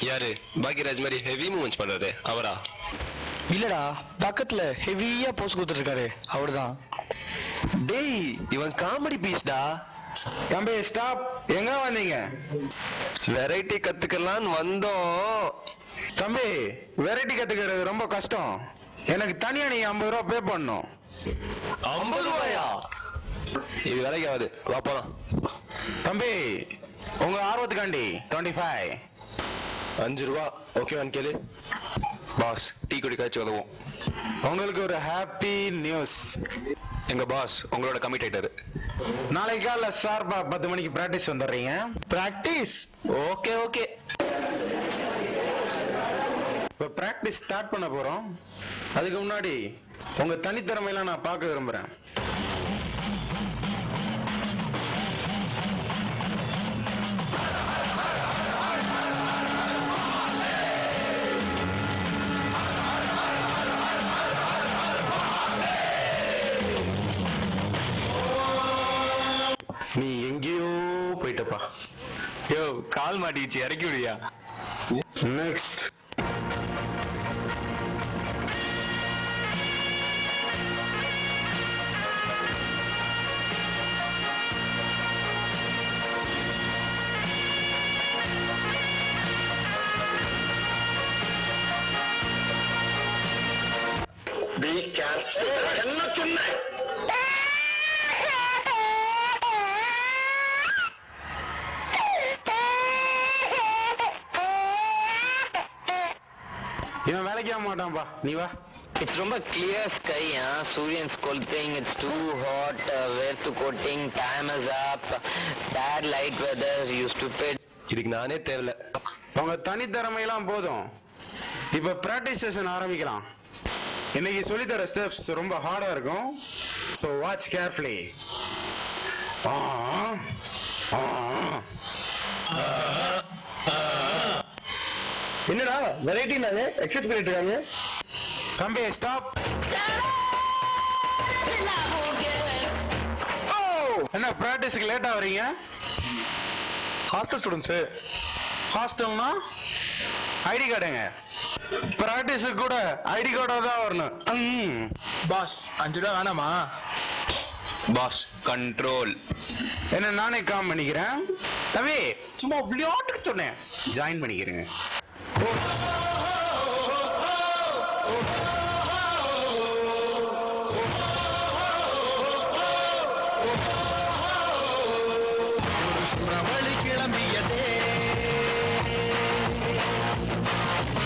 யாரு பாக்யராஜ் மாதிரி heavy movements பண்றாரு அவரா? இல்லடா, பக்கத்துல ஹெவியா போஸ் கொடுத்துட்டு இருக்காரு, அவர்தான். டேய் இவன் காமெடி பீஸ்டா. தம்பி ஸ்டாப். எங்க வந்தீங்க? வெரைட்டி கத்துக்கலான்னு வந்தோம். தம்பி வெரைட்டி கத்துக்கிறது ரொம்ப கஷ்டம். எனக்கு தனியா நீ 50 ரூபா பே பண்ணணும். 50 ரூபாயா? இது வேலைக்கு ஆகுது, வா போலாம். தம்பி உங்க ஆர்வத்துக்காண்டி 25. 5 ரூபா ஓகேவான்னு கேளு. பாஸ் டீ குடிக்காச்சும் உதவும். உங்களுக்கு ஒரு ஹாப்பி நியூஸ். எங்க பாஸ் உங்களோட கமிட் ஆயிட்டாரு. நாளைக்கு காலைல ஷார்ப்பா 10 மணிக்கு பிராக்டிஸ் வந்துடுறீங்க. பிராக்டிஸ்? Okay okay. இப்ப பிராக்டிஸ் ஸ்டார்ட் பண்ண போறோம். அதுக்கு முன்னாடி உங்க தனித்திறமையெல்லாம் நான் பார்க்க விரும்புறேன். நீ எங்கேயோ போயிட்டப்பா. யோ கால் மாட்டிச்சு, இறக்கி விடியா. நெக்ஸ்ட். என்ன சொன்ன? இவன் வேலைக்கு ஆக மாட்டான்பா, நீ வா. It's ரொம்ப clear sky, Suryan's கொளுத்துing, it's too hot, வேர்த்து coating, time is up, bad light weather, you stupid. இதுக்கு நானே தேவையில்ல. உங்க தனித்திறமையெல்லாம் போதும். இப்ப பிராக்டிஸ் செஷன் ஆரம்பிக்கலாம். இன்னைக்கு சொல்லித்தர ஸ்டெப்ஸ் ரொம்ப ஹார்டா இருக்கும். So watch carefully. என்னடா வெரைட்டி நானே எக்ஸசைஸ் பண்ணிட்டு இருக்காங்க. தம்பி ஸ்டாப். என்ன பிராக்டிஸ்க்கு லேட்டா வரீங்க? Hostel students. ஹாஸ்டல்னா ஐடி கார்டுங்க. பிராக்டிஸுக்கு கூட ஐடி கார்டா தான் வரணும். பாஸ் 5 ரூபா வேணாமா? Boss control. என்ன நானே காம் பண்ணிக்கிறேன். தம்பி சும்மா விளையாட்டுக்கு சொன்னேன், ஜாயின் பண்ணிக்கிறேங்க. சுரவழி கிளம்பியதே,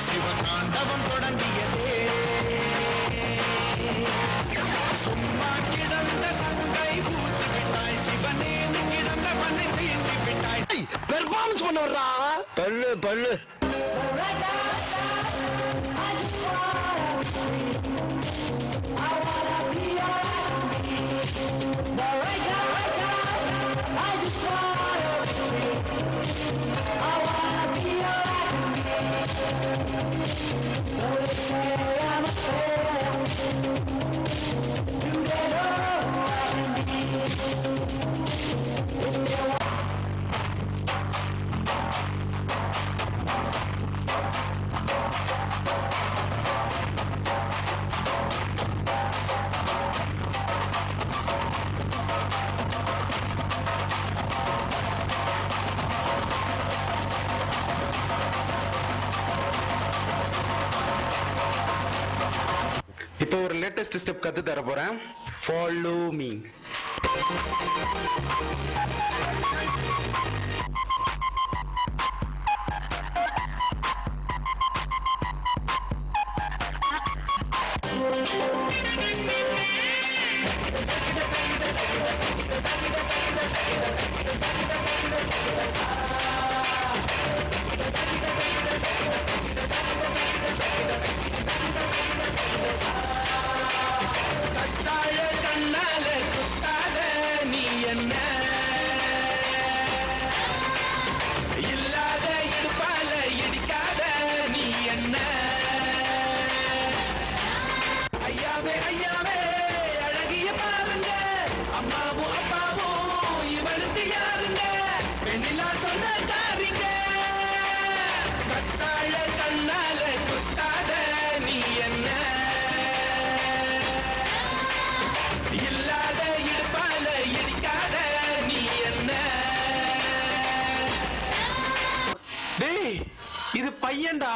சிவதாண்டவம் தொடங்கியதே, சும்மா கிடந்த சங்கை பூத்து விட்டாய், சிவனே கிடந்த பண்ணை சீண்டி விட்டாய். பெர்ஃபார்மன்ஸ் பண்ண வர்றா. பல்லு பல்லு. இப்போ ஒரு லேட்டஸ்ட் ஸ்டெப் கத்து தர போறேன். Follow me. யாருங்க பெண்ணிலா சொந்தக்காரிங்க கட்டா பையன்டா.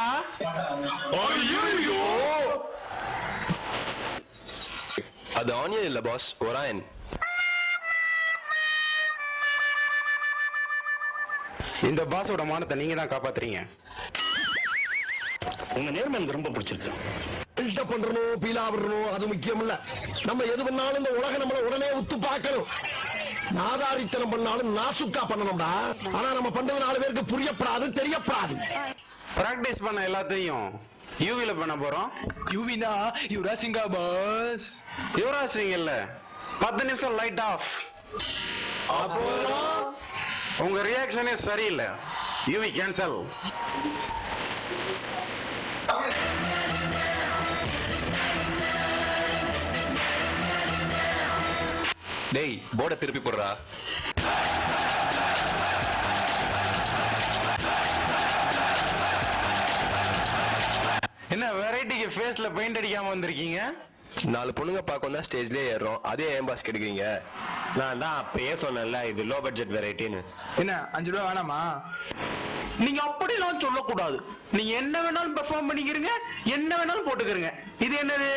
அது ஆனியன் இல்ல பாஸ், ஒராயன். இந்த பாஸோட மானத்தை நீங்க தான் காப்பாத்துறீங்க. உங்க நேர்மை எனக்கு ரொம்ப பிடிச்சிருக்கு. பில்டப் பண்றணும், பீலா விடணும், அது முக்கியம் இல்ல. நம்ம எது பண்ணாலும் இந்த உலகம் நம்மள உடனே உத்து பார்க்கணும். நாதாரித்தனம் பண்ணாலும் நாசுக்கா பண்ணணும்டா. ஆனா நம்ம பண்றது 4 பேருக்கு புரியப்படாது, தெரியப்படாது. பிராக்டிஸ் பண்ண எல்லாத்தையும் யூவில பண்ண போறோம். யூவினா யுவராஜ் சிங்கா பாஸ். யுவராஜ் சிங் இல்ல, 10 நிமிஷம் லைட் ஆஃப். உங்க ரியாக்ஷனே சரியில்லை. UV cancel. டேய், போர்டை திருப்பி போடுறா. என்ன வெரைட்டிக்கு ஃபேஸ்ல பெயிண்ட் அடிக்காம வந்திருக்கீங்க? 4 பொண்ணுங்க பார்க்க தான் ஸ்டேஜ்லயே ஏறுறோம், அதே ஏன் பாஸ் கெடுக்கிறீங்க? நான் தான் அப்பயே சொன்னேன்ல, இது லோ பட்ஜெட் வெரைட்டின்னு. என்ன 5 ரூபா வேணாமா? நீங்க அப்படிலாம் சொல்லக்கூடாது. நீங்க என்ன வேணாலும் பெர்ஃபார்ம் பண்ணிக்கிறீங்க, என்ன வேணாலும் போட்டுக்கிறீங்க. இது என்னது?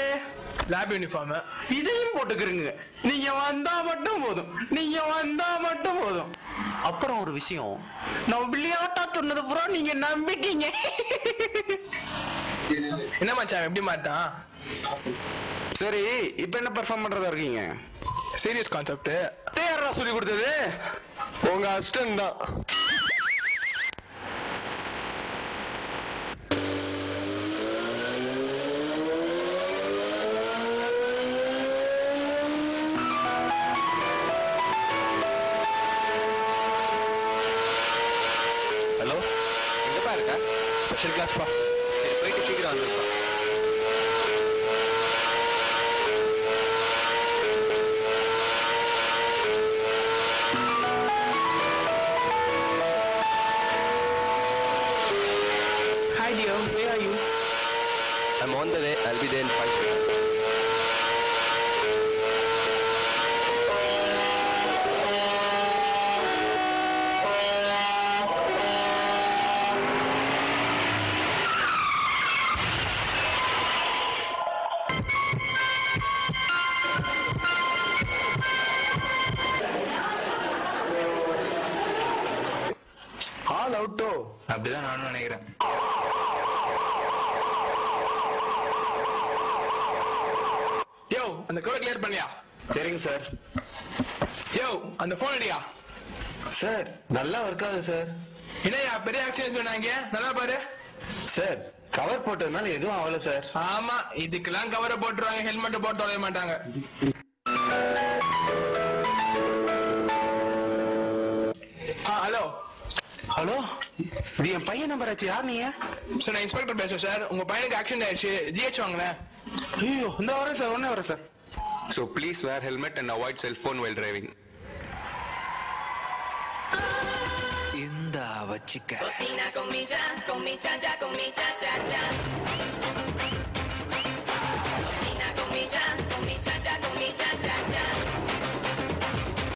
Lab uniform. இதையும் போட்டுக்கிறீங்க. நீங்க வந்தா மட்டும் போதும், நீங்க வந்தா மட்டும் போதும். அப்புறம் ஒரு விஷயம், நான் விளையாட்டா சொன்னது பூரா நீங்க நம்பிட்டீங்க. என்ன மச்சான் எப்படி மாட்டான்? சரி, இப்ப என்ன பெர்ஃபார்ம் பண்றதா இருக்கீங்க? Serious concept. யாரா சொல்லி கொடுத்தது? உங்க அசிஸ்டன்ட் தான். ஹலோ, எங்கப்பா இருக்க? ஸ்பெஷல் கிளாஸ் பா. போயிட்டு சீக்கிரம் வந்துருப்பா. Hi dear, where are you? I'm on the way. I'll be there in 5 minutes. All அவுட்டோ? அப்படிதான் நானும் நினைக்கிறேன். யோ, அந்த கோட கிளியர் பண்ணியா? சரிங்க சார். யோ, அந்த போன் அடியா? சார் நல்லா ஒர்க் ஆகுது சார். என்னையா பெரிய ஆக்சிடென்ட் சொன்னாங்க, நல்லா பாரு. சார் கவர் போட்டதுனால எதுவும் ஆகல சார். ஆமா, இதுக்கெல்லாம் கவரை போட்டுருவாங்க, ஹெல்மெட் போட்டு தொலைய மாட்டாங்க. ஹலோ ஹலோ, இது என் பையன் நம்பர் ஆச்சு. யார் நீங்க? சார் நான் இன்ஸ்பெக்டர் பேசுறேன் சார். உங்க பையனுக்கு ஆக்சிடென்ட் ஆயிடுச்சு, ஜிஹெச் வாங்கினேன். ஐயோ, இந்த வரேன் சார், ஒன்னே வரேன் sir. So please wear helmet and avoid cell phone while driving. இந்த வச்சிக்க Cocina con mi cha cha, con mi cha cha cha.